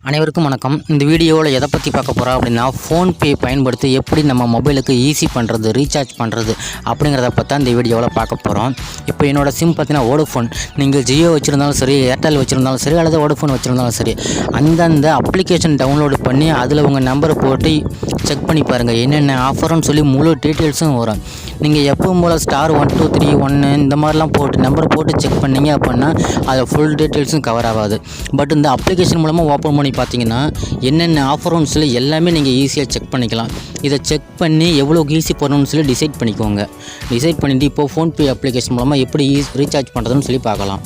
அனைவருக்கும் வணக்கம். இந்த வீடியோவில் எதை பற்றி பார்க்க போகிறோம் அப்படின்னா, ஃபோன்பே பயன்படுத்தி எப்படி நம்ம மொபைலுக்கு ஈஸி பண்ணுறது, ரீசார்ஜ் பண்ணுறது அப்படிங்கிறத பற்றி தான் இந்த வீடியோவில் பார்க்க போகிறோம். இப்போ என்னோடய சிம் பார்த்தீங்கன்னா வோடஃபோன். நீங்கள் ஜியோ வச்சுருந்தாலும் சரி, ஏர்டெல் வச்சுருந்தாலும் சரி, அல்லது வோடஃபோன் வச்சுருந்தாலும் சரி, அந்தந்த அப்ளிகேஷன் டவுன்லோடு பண்ணி அதில் உங்கள் நம்பரை போட்டு செக் பண்ணி பாருங்கள். என்னென்ன ஆஃபர்னு சொல்லி முழு டீட்டெயில்ஸும் வரும். நீங்கள் எப்பவும் போல் *123*1 இந்த மாதிரிலாம் போட்டு நம்பர் போட்டு செக் பண்ணிங்க அப்படின்னா அதில் ஃபுல் டீட்டெயில்ஸும் கவர் ஆகாது. பட் இந்த அப்ளிகேஷன் மூலமாக ஓப்பன் பண்ணி பார்த்தீங்கன்னா என்னென்ன ஆஃபர்னு சொல்லி எல்லாமே நீங்கள் ஈஸியாக செக் பண்ணிக்கலாம். இதை செக் பண்ணி எவ்வளோ ஈஸி பண்ணணும்னு சொல்லி டிசைட் பண்ணிக்கோங்க. டிசைட் பண்ணிவிட்டு இப்போது ஃபோன்பே அப்ளிகேஷன் மூலமாக எப்படி ரீசார்ஜ் பண்ணுறதுன்னு சொல்லி பார்க்கலாம்.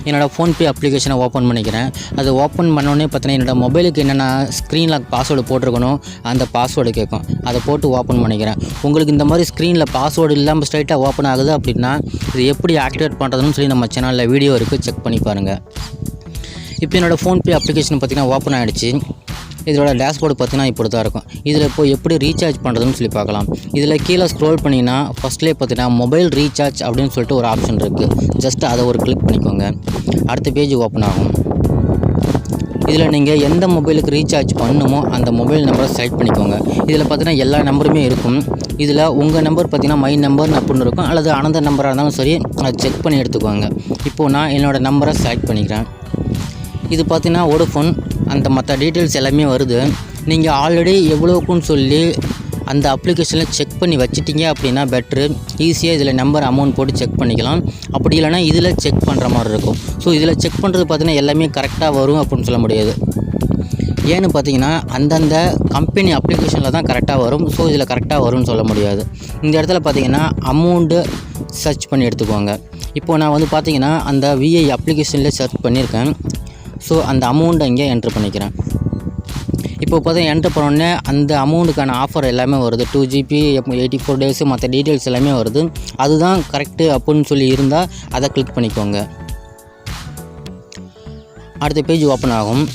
என்னோடய ஃபோன்பே அப்ளிகேஷனை ஓப்பன் பண்ணிக்கிறேன். அது ஓப்பன் பண்ணோடனே பார்த்தீங்கன்னா என்னோடய மொபைலுக்கு என்னென்ன ஸ்க்ரீனில் பாஸ்வேர்டு போட்டிருக்கணும் அந்த பாஸ்வேர்டு கேட்கும். அதை போட்டு ஓப்பன் பண்ணிக்கிறேன். உங்களுக்கு இந்த மாதிரி ஸ்க்ரீனில் பாஸ்வேர்டு இல்லாமல் ஸ்ட்ரைட்டாக ஓப்பன் ஆகுது அப்படின்னா இது எப்படி ஆக்டிவேட் பண்ணுறதுன்னு சொல்லி நம்ம சேனலில் வீடியோ இருக்குது, செக் பண்ணி பாருங்கள். இப்போ என்னோடய ஃபோன்பே அப்ளிகேஷன் பார்த்திங்கன்னா ஓப்பன் ஆகிடுச்சு. இதோட டேஷ்போர்டு பார்த்திங்கன்னா இப்படி தான் இருக்கும். இதில் இப்போ எப்படி ரீசார்ஜ் பண்ணுறதுன்னு சொல்லி பார்க்கலாம். இதில் கீழே ஸ்க்ரோல் பண்ணிங்கன்னா ஃபஸ்ட்லேயே பார்த்தீங்கன்னா மொபைல் ரீசார்ஜ் அப்படின்னு சொல்லிட்டு ஒரு ஆப்ஷன் இருக்குது. ஜஸ்ட் அதை ஒரு கிளிக் பண்ணிக்கோங்க. அடுத்த பேஜ் ஓப்பன் ஆகும். இதில் நீங்கள் எந்த மொபைலுக்கு ரீசார்ஜ் பண்ணணுமோ அந்த மொபைல் நம்பரை செலக்ட் பண்ணிக்கோங்க. இதில் பார்த்தீங்கன்னா எல்லா நம்பருமே இருக்கும். இதில் உங்கள் நம்பர் பார்த்திங்கன்னா மை நம்பர்னு அப்படின்னு இருக்கும், அல்லது அனதர் நம்பராக இருந்தாலும் சரி அதை செக் பண்ணி எடுத்துக்கோங்க. இப்போது நான் என்னோடய நம்பரை செலக்ட் பண்ணிக்கிறேன். இது பார்த்திங்கன்னா வோடஃபோன், அந்த மற்ற டீட்டெயில்ஸ் எல்லாமே வருது. நீங்கள் ஆல்ரெடி எவ்வளோக்குன்னு சொல்லி அந்த அப்ளிகேஷனில் செக் பண்ணி வச்சிட்டிங்க அப்படின்னா பெட்ரு. ஈஸியாக இதில் நம்பர் அமௌண்ட் போட்டு செக் பண்ணிக்கலாம். அப்படி இல்லைனா இதில் செக் பண்ணுற மாதிரி இருக்கும். ஸோ இதில் செக் பண்ணுறது பார்த்திங்கன்னா எல்லாமே கரெக்டாக வரும் அப்படின்னு சொல்ல முடியாது. ஏன்னு பார்த்தீங்கன்னா அந்தந்த கம்பெனி அப்ளிகேஷனில் தான் கரெக்டாக வரும். ஸோ இதில் கரெக்டாக வரும்னு சொல்ல முடியாது. இந்த இடத்துல பார்த்திங்கன்னா அமௌண்ட்டு சர்ச் பண்ணி எடுத்துக்கோங்க. இப்போது நான் வந்து பார்த்திங்கன்னா அந்த விஐ அப்ளிகேஷனில் சர்ச் பண்ணியிருக்கேன். ஸோ அந்த அமௌண்ட்டை இங்கே என்ட்ரு பண்ணிக்கிறேன். இப்போ பார்த்தீங்கன்னா என்ட்ரு பண்ணோடனே அந்த அமௌண்ட்டுக்கான ஆஃபர் எல்லாமே வருது. 2GB 84 days மற்ற டீட்டெயில்ஸ் எல்லாமே வருது. அதுதான் கரெக்டு அப்படின்னு சொல்லி இருந்தால் அதை கிளிக் பண்ணிக்கோங்க. அடுத்த பேஜ் ஓப்பன் ஆகும்.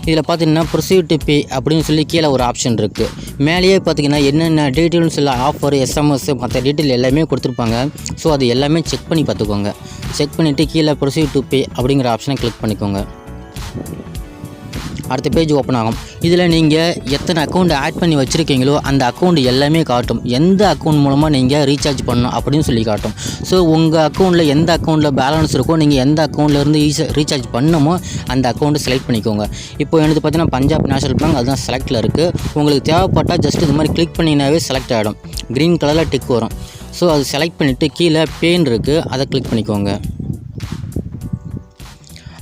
இதில் பார்த்தீங்கன்னா ப்ரொசீட் டு பே அப்படின்னு சொல்லி கீழே ஒரு ஆப்ஷன் இருக்குது. மேலேயே பார்த்தீங்கன்னா என்னென்ன டீட்டெயில்ஸ் இல்லை ஆஃபர், SMS மற்ற டீட்டெயில் எல்லாமே கொடுத்துருப்பாங்க. ஸோ அது எல்லாமே செக் பண்ணி பார்த்துக்கோங்க. செக் பண்ணிவிட்டு கீழே ப்ரொசீட் டு பே அப்படிங்கிற ஆப்ஷனை கிளிக் பண்ணிக்கோங்க. அடுத்த பேஜ் ஓப்பன் ஆகும். இதில் நீங்கள் எத்தனை அக்கௌண்ட் ஆட் பண்ணி வச்சுருக்கீங்களோ அந்த அக்கௌண்ட் எல்லாமே காட்டும். எந்த அக்கௌண்ட் மூலமாக நீங்கள் ரீசார்ஜ் பண்ணணும் அப்படின்னு சொல்லி காட்டும். ஸோ உங்கள் அக்கௌண்ட்டில் எந்த அக்கௌண்ட்டில் பேலன்ஸ் இருக்கோ, நீங்கள் எந்த அக்கௌண்ட்லேருந்து ரீசார்ஜ் பண்ணணுமோ அந்த அக்கௌண்ட்டு செலக்ட் பண்ணிக்கோங்க. இப்போ எனக்கு பார்த்தீங்கன்னா பஞ்சாப் நேஷனல் பேங்க் அதுதான் செலக்டில் இருக்குது. உங்களுக்கு தேவைப்பட்டால் ஜஸ்ட் இது மாதிரி கிளிக் பண்ணினாவே செலக்ட் ஆகிடும். க்ரீன் கலரில் டிக் வரும். ஸோ அது செலக்ட் பண்ணிவிட்டு கீழே பேன் இருக்குது, அதை கிளிக் பண்ணிக்கோங்க.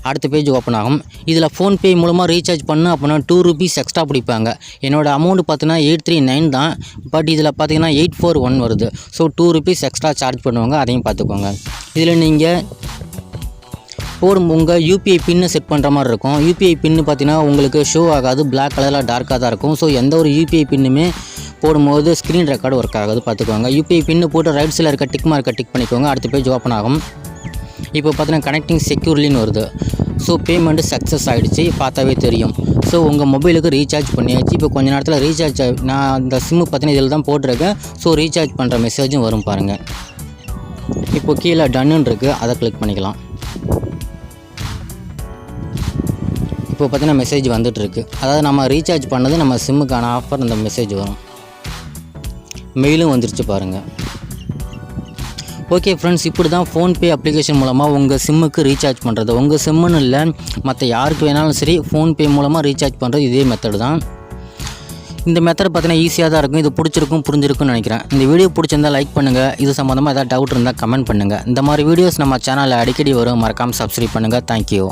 அடுத்த பேஜ் ஓப்பன் ஆகும். இதில் ஃபோன்பே மூலமாக ரீசார்ஜ் பண்ணு அப்படின்னா ₹2 எக்ஸ்ட்ரா பிடிப்பாங்க. என்னோடய அமௌண்ட் பார்த்தீங்கன்னா 839 தான். பட் இதில் பார்த்தீங்கன்னா 841 வருது. ஸோ ₹2 எக்ஸ்ட்ரா சார்ஜ் பண்ணுவாங்க, அதையும் பார்த்துக்கோங்க. இதில் நீங்கள் உங்கள் யூபிஐ பின்னு செட் பண்ணுற மாதிரி இருக்கும். யூபிஐ பின்னு பார்த்தீங்கன்னா உங்களுக்கு ஷோ ஆகாது, பிளாக் கலரில் டார்க்காக தான் இருக்கும். ஸோ எந்த ஒரு யூபிஐ பின்னுமே போடும்போது ஸ்க்ரீன் ரெக்கார்டு ஒர்க் ஆகாது, பார்த்துக்கோங்க. யூபிஐ பின்னு போட்டு ரைட் சைடில் இருக்க டிக் மார்க்கை டிக் பண்ணிக்கோங்க. அடுத்த பேஜ் ஓப்பன் ஆகும். இப்போ பார்த்தீங்கன்னா கனெக்டிங் செக்யூர்லின்னு வருது. ஸோ பேமெண்ட்டு சக்ஸஸ் ஆகிடுச்சு, பார்த்தாவே தெரியும். ஸோ உங்கள் மொபைலுக்கு ரீசார்ஜ் பண்ணியாச்சு. இப்போ கொஞ்சம் நேரத்தில் ரீசார்ஜ் நான் அந்த சிம்மு பார்த்தீங்கன்னா இதில் தான் போட்டிருக்கேன். ஸோ ரீசார்ஜ் பண்ணுற மெசேஜும் வரும் பாருங்கள். இப்போ கீழே டன்னுன்னு இருக்குது, அதை கிளிக் பண்ணிக்கலாம். இப்போ பார்த்தீங்கன்னா மெசேஜ் வந்துட்டுருக்கு. அதாவது நம்ம ரீசார்ஜ் பண்ணது நம்ம சிம்முக்கான ஆஃபர் அந்த மெசேஜ் வரும். மெயிலும் வந்துருச்சு பாருங்கள். ஓகே ஃப்ரெண்ட்ஸ், இப்படி தான் ஃபோன்பே அப்ளிகேஷன் மூலமாக உங்கள் சிம்முக்கு ரீசார்ஜ் பண்ணுறது. உங்கள் சிம்முன்னு இல்லை, மற்ற யாருக்கு வேணாலும் சரி ஃபோன்பே மூலமாக ரீசார்ஜ் பண்ணுறது இதே மெத்தடு தான். இந்த மெத்தட் பார்த்தீங்கன்னா ஈஸியாக தான் இருக்கும். இது பிடிச்சிருக்கும், புரிஞ்சிருக்கும்னு நினைக்கிறேன். இந்த வீடியோ பிடிச்சிருந்தால் லைக் பண்ணுங்கள். இது சம்மந்தமாக ஏதாவது டவுட் இருந்தால் கமெண்ட் பண்ணுங்கள். இந்த மாதிரி வீடியோஸ் நம்ம சேனலில் அடிக்கடி வரும், மறக்காமல் சப்ஸ்கிரைப் பண்ணுங்கள். தேங்க்யூ.